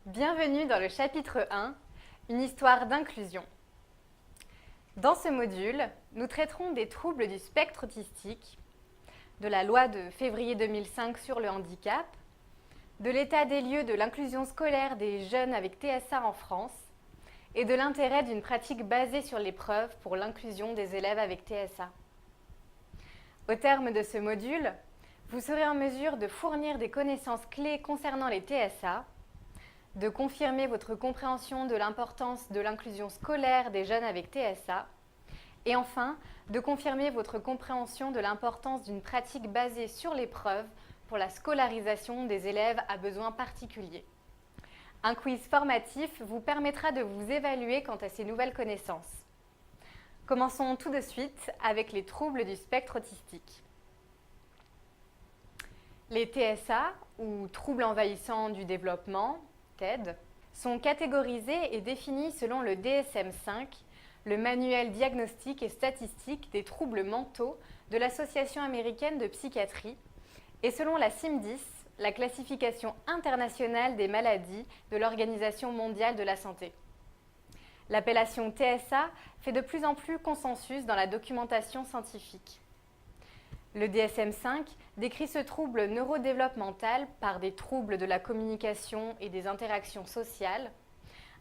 Bienvenue dans le chapitre 1, une histoire d'inclusion. Dans ce module, nous traiterons des troubles du spectre autistique, de la loi de février 2005 sur le handicap, de l'état des lieux de l'inclusion scolaire des jeunes avec TSA en France et de l'intérêt d'une pratique basée sur l'épreuve pour l'inclusion des élèves avec TSA. Au terme de ce module, vous serez en mesure de fournir des connaissances clés concernant les TSA, de confirmer votre compréhension de l'importance de l'inclusion scolaire des jeunes avec TSA, et enfin, de confirmer votre compréhension de l'importance d'une pratique basée sur l'épreuve pour la scolarisation des élèves à besoins particuliers. Un quiz formatif vous permettra de vous évaluer quant à ces nouvelles connaissances. Commençons tout de suite avec les troubles du spectre autistique. Les TSA, ou troubles envahissants du développement, TED, sont catégorisés et définis selon le DSM-5, le manuel diagnostique et statistique des troubles mentaux de l'Association américaine de psychiatrie, et selon la CIM-10, la classification internationale des maladies de l'Organisation mondiale de la santé. L'appellation TSA fait de plus en plus consensus dans la documentation scientifique. Le DSM-5 décrit ce trouble neurodéveloppemental par des troubles de la communication et des interactions sociales,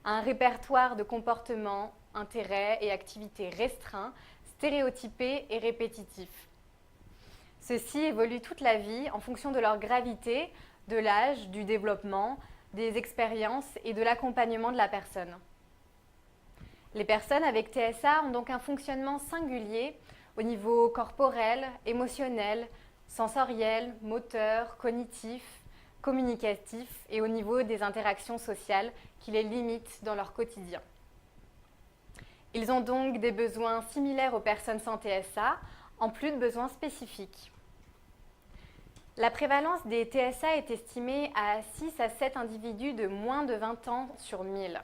un répertoire de comportements, intérêts et activités restreints, stéréotypés et répétitifs. Ceux-ci évoluent toute la vie en fonction de leur gravité, de l'âge, du développement, des expériences et de l'accompagnement de la personne. Les personnes avec TSA ont donc un fonctionnement singulier au niveau corporel, émotionnel, sensoriel, moteur, cognitif, communicatif et au niveau des interactions sociales qui les limitent dans leur quotidien. Ils ont donc des besoins similaires aux personnes sans TSA, en plus de besoins spécifiques. La prévalence des TSA est estimée à 6 à 7 individus de moins de 20 ans sur 1000.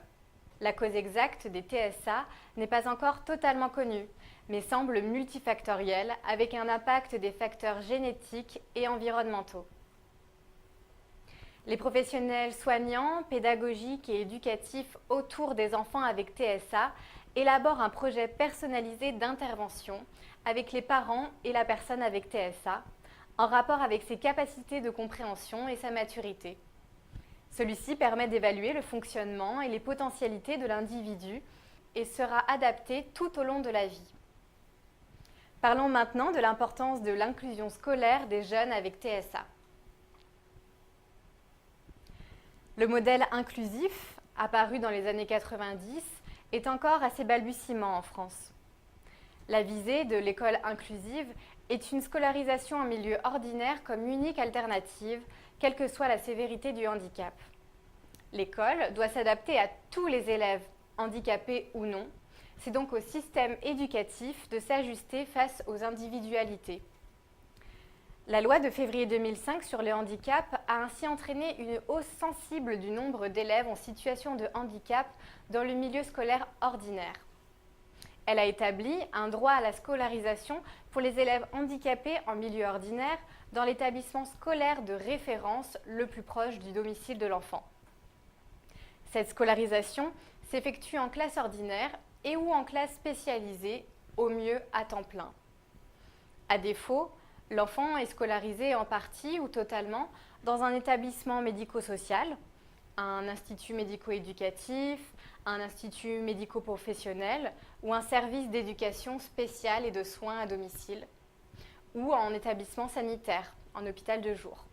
La cause exacte des TSA n'est pas encore totalement connue, mais semble multifactorielle avec un impact des facteurs génétiques et environnementaux. Les professionnels soignants, pédagogiques et éducatifs autour des enfants avec TSA élaborent un projet personnalisé d'intervention avec les parents et la personne avec TSA, en rapport avec ses capacités de compréhension et sa maturité. Celui-ci permet d'évaluer le fonctionnement et les potentialités de l'individu et sera adapté tout au long de la vie. Parlons maintenant de l'importance de l'inclusion scolaire des jeunes avec TSA. Le modèle inclusif, apparu dans les années 90, est encore à ses balbutiements en France. La visée de l'école inclusive est une scolarisation en milieu ordinaire comme unique alternative, quelle que soit la sévérité du handicap. L'école doit s'adapter à tous les élèves, handicapés ou non. C'est donc au système éducatif de s'ajuster face aux individualités. La loi de février 2005 sur le handicap a ainsi entraîné une hausse sensible du nombre d'élèves en situation de handicap dans le milieu scolaire ordinaire. Elle a établi un droit à la scolarisation pour les élèves handicapés en milieu ordinaire dans l'établissement scolaire de référence le plus proche du domicile de l'enfant. Cette scolarisation s'effectue en classe ordinaire et ou en classe spécialisée, au mieux à temps plein. À défaut, l'enfant est scolarisé en partie ou totalement dans un établissement médico-social, un institut médico-éducatif, un institut médico-professionnel ou un service d'éducation spéciale et de soins à domicile, ou en établissement sanitaire, en hôpital de jour.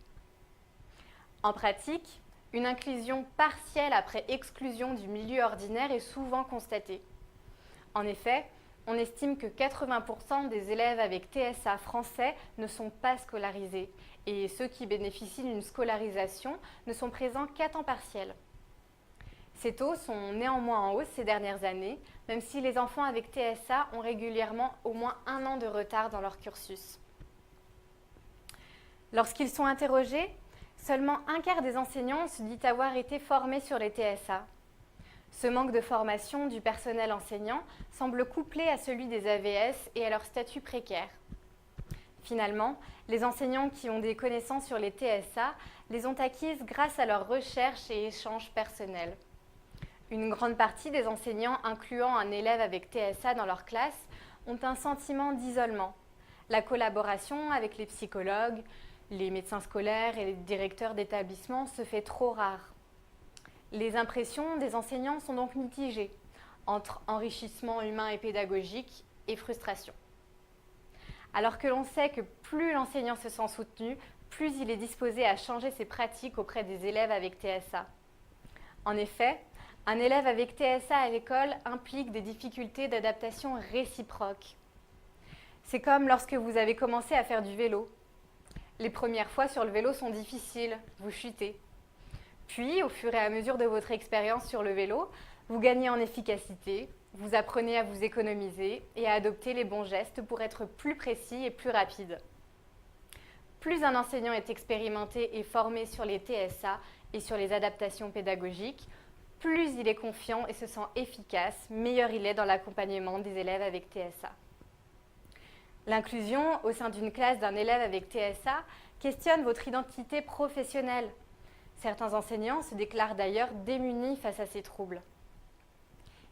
En pratique, une inclusion partielle après exclusion du milieu ordinaire est souvent constatée. En effet, on estime que 80% des élèves avec TSA français ne sont pas scolarisés et ceux qui bénéficient d'une scolarisation ne sont présents qu'à temps partiel. Ces taux sont néanmoins en hausse ces dernières années, même si les enfants avec TSA ont régulièrement au moins 1 an de retard dans leur cursus. Lorsqu'ils sont interrogés, seulement un quart des enseignants se dit avoir été formés sur les TSA. Ce manque de formation du personnel enseignant semble couplé à celui des AVS et à leur statut précaire. Finalement, les enseignants qui ont des connaissances sur les TSA les ont acquises grâce à leurs recherches et échanges personnels. Une grande partie des enseignants incluant un élève avec TSA dans leur classe ont un sentiment d'isolement. La collaboration avec les psychologues, les médecins scolaires et les directeurs d'établissement se fait trop rare. Les impressions des enseignants sont donc mitigées, entre enrichissement humain et pédagogique et frustration. Alors que l'on sait que plus l'enseignant se sent soutenu, plus il est disposé à changer ses pratiques auprès des élèves avec TSA. En effet, un élève avec TSA à l'école implique des difficultés d'adaptation réciproques. C'est comme lorsque vous avez commencé à faire du vélo. Les premières fois sur le vélo sont difficiles, vous chutez. Puis, au fur et à mesure de votre expérience sur le vélo, vous gagnez en efficacité, vous apprenez à vous économiser et à adopter les bons gestes pour être plus précis et plus rapide. Plus un enseignant est expérimenté et formé sur les TSA et sur les adaptations pédagogiques, plus il est confiant et se sent efficace, meilleur il est dans l'accompagnement des élèves avec TSA. L'inclusion au sein d'une classe d'un élève avec TSA questionne votre identité professionnelle. Certains enseignants se déclarent d'ailleurs démunis face à ces troubles.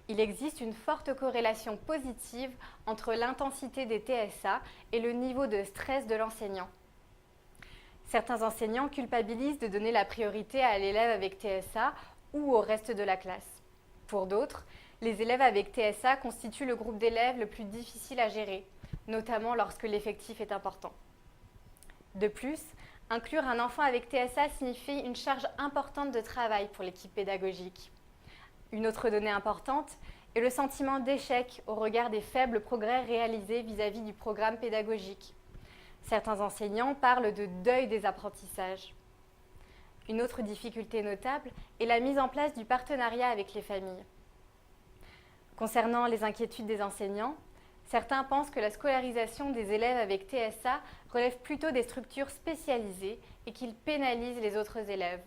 Il existe une forte corrélation positive entre l'intensité des TSA et le niveau de stress de l'enseignant. Certains enseignants culpabilisent de donner la priorité à l'élève avec TSA ou au reste de la classe. Pour d'autres, les élèves avec TSA constituent le groupe d'élèves le plus difficile à gérer, notamment lorsque l'effectif est important. De plus, inclure un enfant avec TSA signifie une charge importante de travail pour l'équipe pédagogique. Une autre donnée importante est le sentiment d'échec au regard des faibles progrès réalisés vis-à-vis du programme pédagogique. Certains enseignants parlent de deuil des apprentissages. Une autre difficulté notable est la mise en place du partenariat avec les familles. Concernant les inquiétudes des enseignants, certains pensent que la scolarisation des élèves avec TSA relève plutôt des structures spécialisées et qu'ils pénalisent les autres élèves.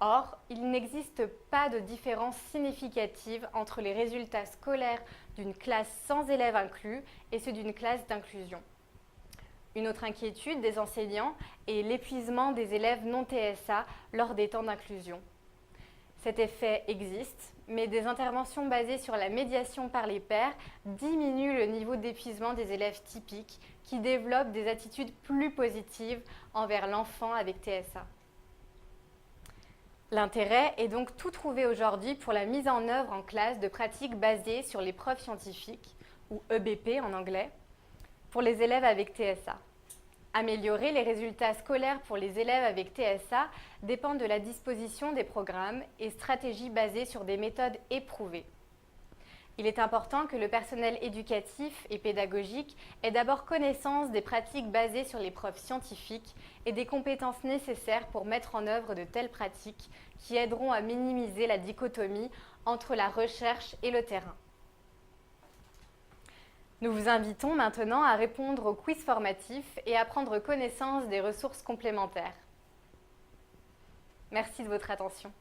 Or, il n'existe pas de différence significative entre les résultats scolaires d'une classe sans élèves inclus et ceux d'une classe d'inclusion. Une autre inquiétude des enseignants est l'épuisement des élèves non TSA lors des temps d'inclusion. Cet effet existe, mais des interventions basées sur la médiation par les pairs diminuent le niveau d'épuisement des élèves typiques qui développent des attitudes plus positives envers l'enfant avec TSA. L'intérêt est donc tout trouvé aujourd'hui pour la mise en œuvre en classe de pratiques basées sur les preuves scientifiques, ou EBP en anglais, pour les élèves avec TSA. Améliorer les résultats scolaires pour les élèves avec TSA dépend de la disposition des programmes et stratégies basées sur des méthodes éprouvées. Il est important que le personnel éducatif et pédagogique ait d'abord connaissance des pratiques basées sur les preuves scientifiques et des compétences nécessaires pour mettre en œuvre de telles pratiques qui aideront à minimiser la dichotomie entre la recherche et le terrain. Nous vous invitons maintenant à répondre au quiz formatif et à prendre connaissance des ressources complémentaires. Merci de votre attention.